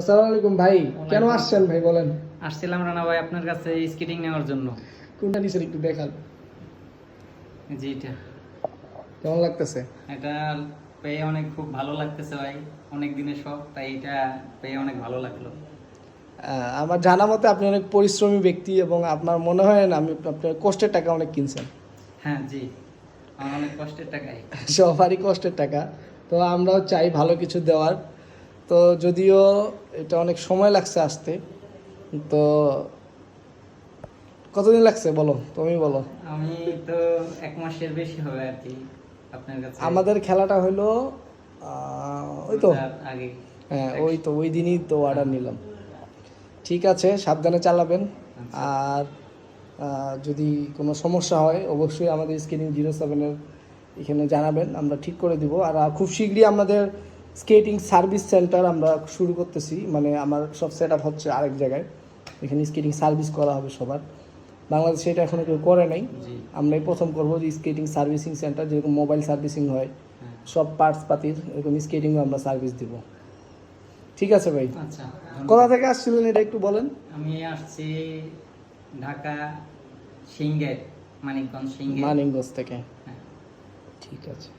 আসসালামু আলাইকুম ভাই, কেন আসছেন ভাই বলেন? আসছিলাম রানা ভাই আপনার কাছে স্কেটিং নেওয়ার জন্য। কোনটা নিছেন একটু দেখান। জি এটা কেমন লাগতেছে? এটা পেয়ে অনেক খুব ভালো লাগতেছে ভাই, অনেক দিনের শখ, তাই এটা পেয়ে অনেক ভালো লাগলো। আমার জানা মতে আপনি অনেক পরিশ্রমী ব্যক্তি এবং আপনার মনে হয় না আমি আপনার কষ্টের টাকা অনেক কিনছেন। হ্যাঁ জি, আমার অনেক কষ্টের টাকায়। সবারই কষ্টের টাকা। তো আমরাও চাই ভালো কিছু দেওয়ার। তো যদিও এটা অনেক সময় লাগছে আসতে, তো কতদিন লাগছে বলো, তুমি বলো। আমি তো 1 মাসের বেশি হবে আর কি আপনার কাছে। আমাদের খেলাটা হলো ওই তো, পূজার আগে। হ্যাঁ ওই তো ওই দিনই তো অর্ডার নিলাম। ঠিক আছে, সাবধানে চালাবেন। আচ্ছা। আর যদি কোনো সমস্যা হয় অবশ্যই আমাদের স্কেটিং 07-এর এখানে জানাবেন, আমরা ঠিক করে দিব। আর খুব শীঘ্রই আমাদের স্কেটিং সার্ভিস সেন্টার আমরা শুরু করতেছি, মানে আমার সব সেট আপ হচ্ছে আরেক জায়গায়। এখানে স্কেটিং সার্ভিস করা হবে সবার। বাংলাদেশে এটা এখনও কেউ করে নাই, জি। আমরাই প্রথম করবো যে স্কেটিং সার্ভিসিং সেন্টার, যেরকম মোবাইল সার্ভিসিং হয় হ্যাঁ। সব পার্টস পাতির, এরকম স্কেটিংও আমরা সার্ভিস দিব। ঠিক আছে ভাই। আচ্ছা, কোথা থেকে আসছিলেন এটা একটু বলেন। আমি আসছি ঢাকা সিংহের, মানিকগঞ্জ সিংহের। মানিকগঞ্জ থেকে। হ্যাঁ। ঠিক আছে।